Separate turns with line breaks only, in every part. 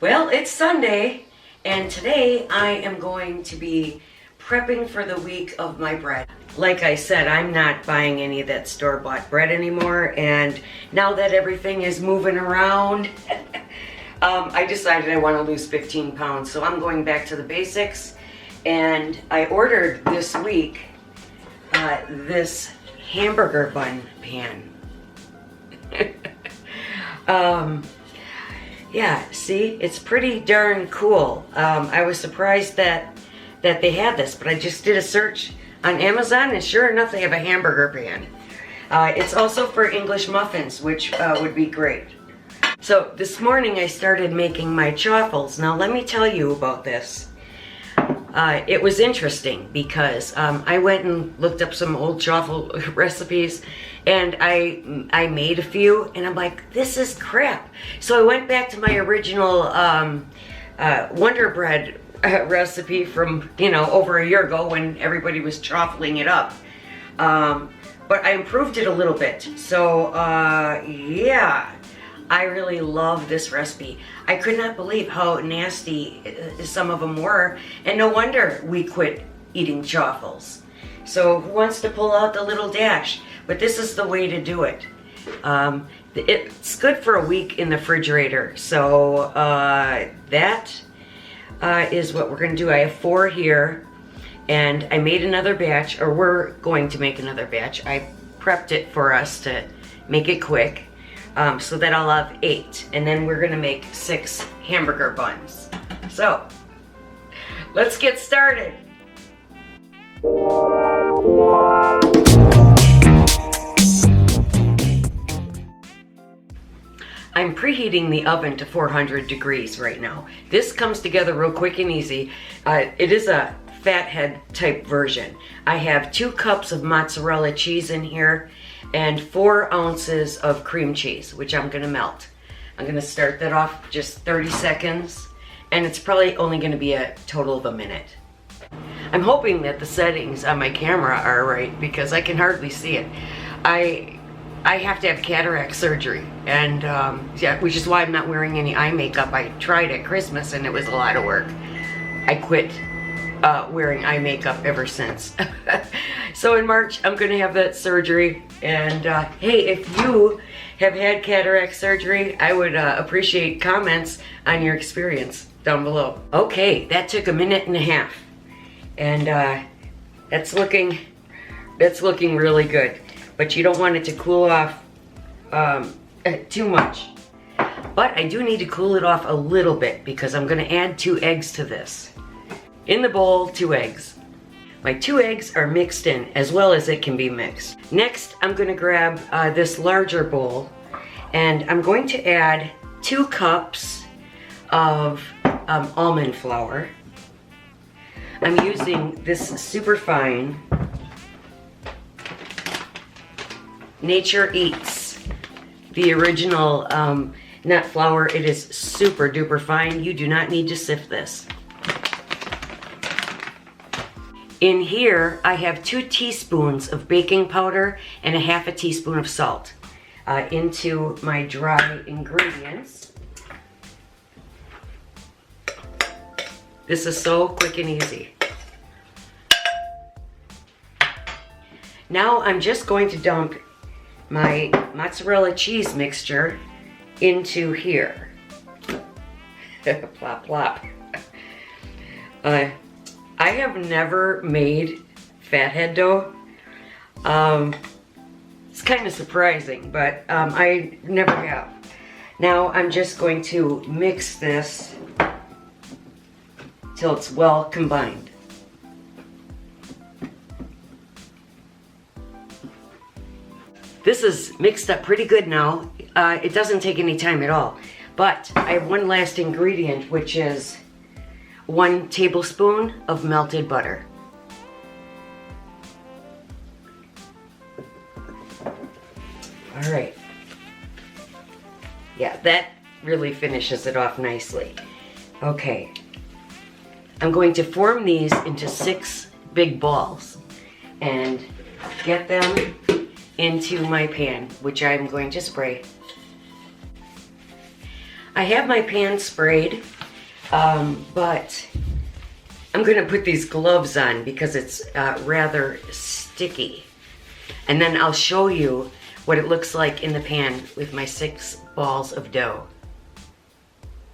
Well, it's Sunday, and today I am going to be prepping for the week of my bread. Like I said, I'm not buying any of that store-bought bread anymore, and now that everything is moving around, I decided I want to lose 15 pounds, so I'm going back to the basics, and I ordered this week this hamburger bun pan. Yeah, see, it's pretty darn cool. I was surprised that they had this, but I just did a search on Amazon, and sure enough, they have a hamburger pan. It's also for English muffins, which would be great. So this morning I started making my chaffles. Now let me tell you about this. It was interesting because I went and looked up some old chaffle recipes, and I made a few, and I'm like, this is crap. So I went back to my original Wonder Bread recipe from, over a year ago when everybody was chaffling it up. But I improved it a little bit. So yeah, I really love this recipe. I could not believe how nasty some of them were, and no wonder we quit eating chaffles. So who wants to pull out the little dash? But this is the way to do it. It's good for a week in the refrigerator. So that is what we're gonna do. I have 4 here, and I made another batch, or we're going to make another batch. I prepped it for us to make it quick. So that I'll have 8, and then we're gonna make 6 hamburger buns. So, let's get started. I'm preheating the oven to 400 degrees right now. This comes together real quick and easy. It is a fathead type version. I have 2 cups of mozzarella cheese in here and 4 ounces of cream cheese, which I'm gonna melt. I'm gonna start that off just 30 seconds, and it's probably only gonna be a total of a minute. I'm hoping that the settings on my camera are right because I can hardly see it. I have to have cataract surgery, and yeah, which is why I'm not wearing any eye makeup. I tried at Christmas and it was a lot of work. I quit wearing eye makeup ever since. So in March, I'm gonna have that surgery, and hey, if you have had cataract surgery, I would appreciate comments on your experience down below. Okay, that took a minute and a half, and that's looking really good, but you don't want it to cool off too much. But I do need to cool it off a little bit because I'm gonna add 2 eggs to this. In the bowl, 2 eggs. My 2 eggs are mixed in as well as it can be mixed. Next, I'm gonna grab this larger bowl, and I'm going to add 2 cups of almond flour. I'm using this super fine Nature Eats, the original nut flour. It is super duper fine. You do not need to sift this. In here, I have 2 teaspoons of baking powder and a half a teaspoon of salt into my dry ingredients. This is so quick and easy. Now I'm just going to dump my mozzarella cheese mixture into here. Plop, plop. I have never made fathead dough. It's kind of surprising, but I never have. Now I'm just going to mix this till it's well combined. This is mixed up pretty good now. It doesn't take any time at all. But I have one last ingredient, which is 1 tablespoon of melted butter. All right. Yeah, that really finishes it off nicely. Okay. I'm going to form these into 6 big balls and get them into my pan, which I'm going to spray. I have my pan sprayed, but I'm gonna put these gloves on because it's rather sticky. And then I'll show you what it looks like in the pan with my 6 balls of dough.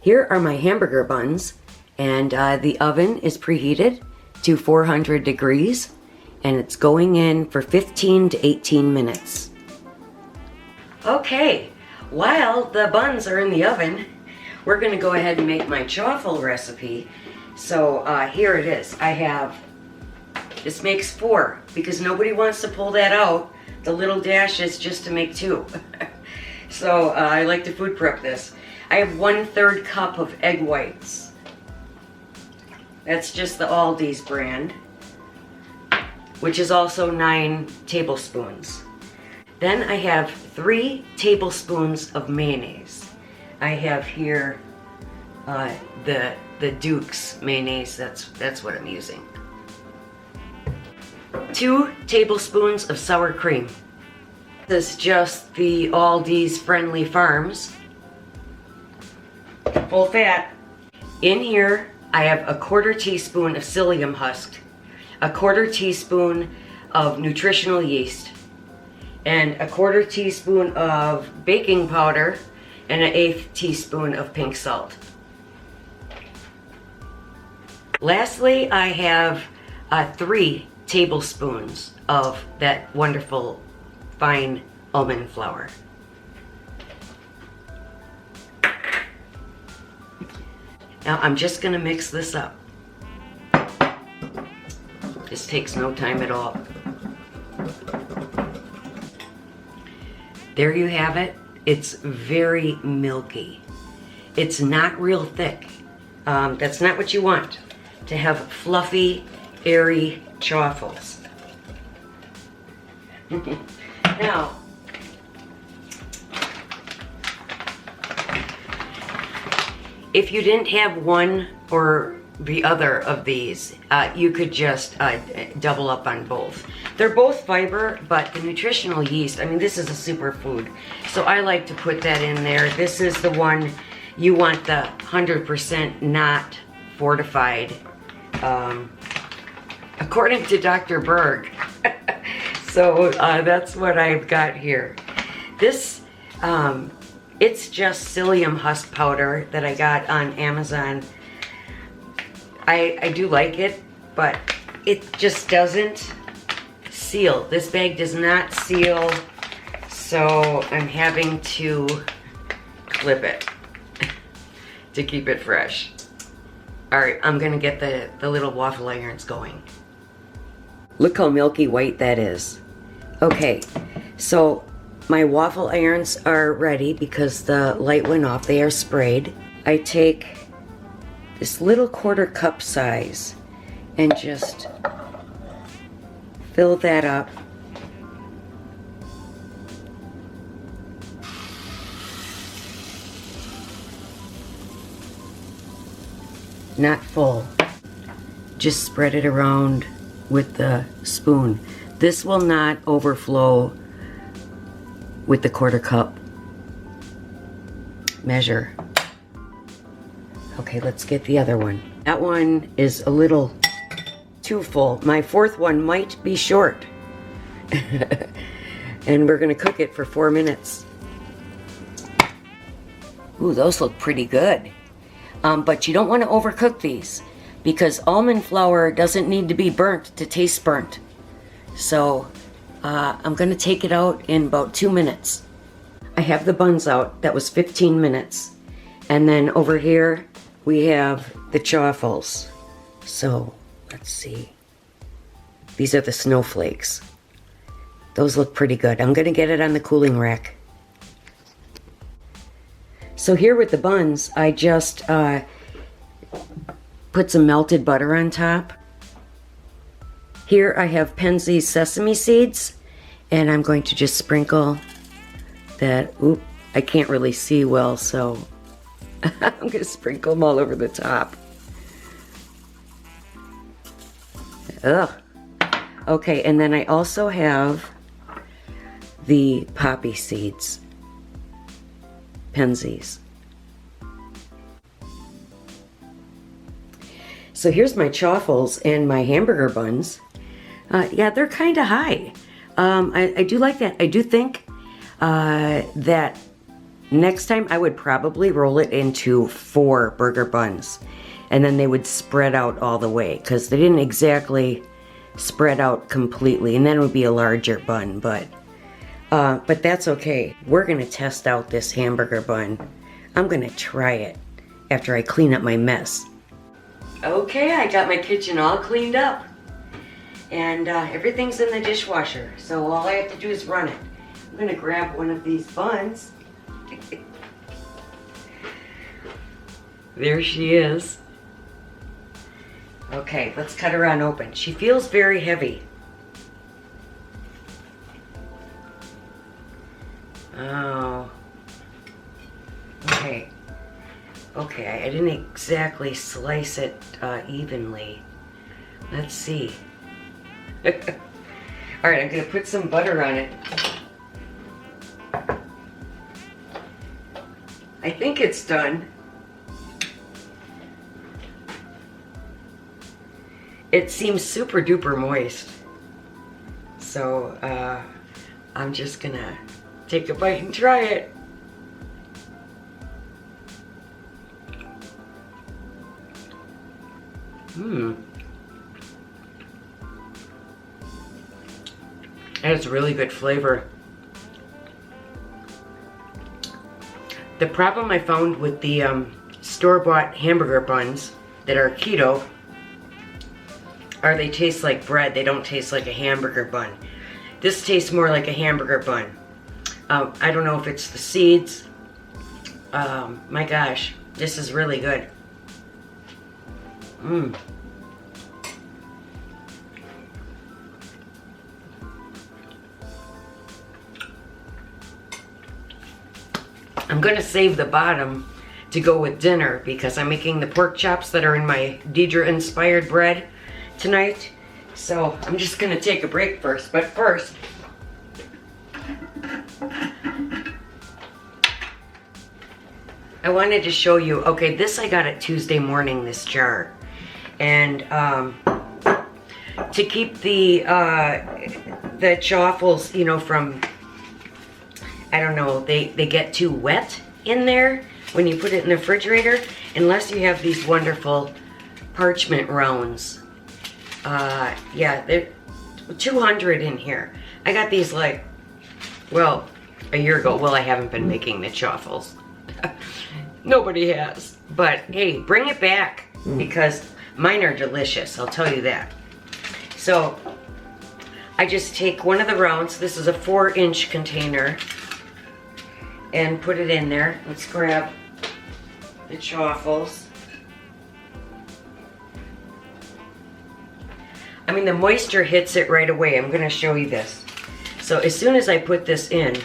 Here are my hamburger buns, and the oven is preheated to 400 degrees, and it's going in for 15 to 18 minutes. Okay, while the buns are in the oven, we're gonna go ahead and make my chaffle recipe. So here it is. This makes 4 because nobody wants to pull that out. The little dash is just to make 2. So I like to food prep this. I have 1/3 cup of egg whites. That's just the Aldi's brand, which is also 9 tablespoons. Then I have 3 tablespoons of mayonnaise. I have here the Duke's mayonnaise. That's what I'm using. 2 tablespoons of sour cream. This is just the Aldi's Friendly Farms. Full fat. In here, I have a 1/4 teaspoon of psyillum husk, a 1/4 teaspoon of nutritional yeast, and a 1/4 teaspoon of baking powder, and an 1/8 teaspoon of pink salt. Lastly, I have 3 tablespoons of that wonderful fine almond flour. Now I'm just gonna mix this up. This takes no time at all. There you have it. It's very milky. It's not real thick. That's not what you want. To have fluffy, airy chaffles. Now, if you didn't have one or the other of these, you could just double up on both. They're both fiber, but the nutritional yeast, I mean, this is a superfood, so I like to put that in there. This is the one you want, the 100% not fortified, according to Dr. Berg. So that's what I've got here. This, it's just psyillum husk powder that I got on Amazon. I do like it, but it just doesn't seal. This bag does not seal, so I'm having to clip it to keep it fresh. All right, I'm gonna get the little waffle irons going. Look how milky white that is. Okay, so my waffle irons are ready because the light went off. They are sprayed. I take this little 1/4 cup size and just fill that up. Not full. Just spread it around with the spoon. This will not overflow with the 1/4 cup measure. Okay, let's get the other one. That one is a little too full. My 4th one might be short. And we're gonna cook it for 4 minutes. Ooh, those look pretty good. But you don't want to overcook these because almond flour doesn't need to be burnt to taste burnt. So I'm going to take it out in about 2 minutes. I have the buns out. That was 15 minutes. And then over here we have the chaffles. So let's see. These are the snowflakes. Those look pretty good. I'm going to get it on the cooling rack. So here with the buns, I just put some melted butter on top. Here I have Penzeys sesame seeds, and I'm going to just sprinkle that. Oop, I can't really see well, so I'm going to sprinkle them all over the top. Ugh. Okay, and then I also have the poppy seeds. Penzeys. So here's my chaffles and my hamburger buns. Yeah, they're kind of high. I do like that. I do think that next time I would probably roll it into 4 burger buns. And then they would spread out all the way, because they didn't exactly spread out completely. And then it would be a larger bun, but that's okay. We're gonna test out this hamburger bun. I'm gonna try it after I clean up my mess. Okay, I got my kitchen all cleaned up. And everything's in the dishwasher, so all I have to do is run it. I'm gonna grab one of these buns. There she is. Okay, let's cut her on open. She feels very heavy. Oh. Okay. Okay, I didn't exactly slice it evenly. Let's see. Alright, I'm gonna put some butter on it. I think it's done. It seems super duper moist. So, I'm just gonna take a bite and try it. That has really good flavor. The problem I found with the store-bought hamburger buns that are keto are they taste like bread. They don't taste like a hamburger bun. This tastes more like a hamburger bun. I don't know if it's the seeds. My gosh, this is really good. I'm gonna save the bottom to go with dinner because I'm making the pork chops that are in my Deidre inspired bread tonight. So I'm just gonna take a break first, but first I wanted to show you, okay, this I got it Tuesday morning, this jar. And to keep the chaffles, you know, from, I don't know, they get too wet in there when you put it in the refrigerator, unless you have these wonderful parchment rounds. Yeah, they're 200 in here. I got these like, well, a year ago. Well, I haven't been making the chaffles. Nobody has. But hey, bring it back because mine are delicious, I'll tell you that. So I just take one of the rounds. This is a 4-inch container and put it in there. Let's grab the chaffles. I mean, the moisture hits it right away. I'm gonna show you this. So as soon as I put this in,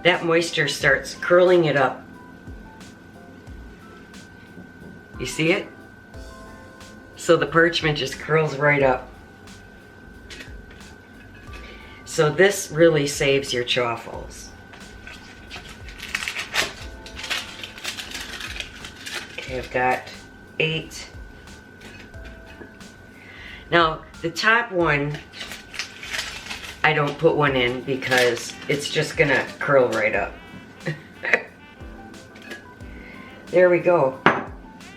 that moisture starts curling it up. You see it? So the parchment just curls right up. So this really saves your chaffles. Okay, I've got 8. Now, the top one, I don't put one in because it's just gonna curl right up. There we go.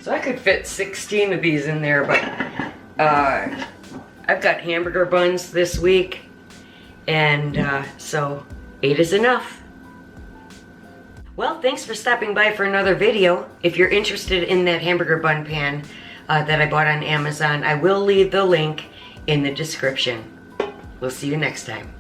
So I could fit 16 of these in there, but I've got hamburger buns this week, and so 8 is enough. Well, thanks for stopping by for another video. If you're interested in that hamburger bun pan that I bought on Amazon, I will leave the link in the description. We'll see you next time.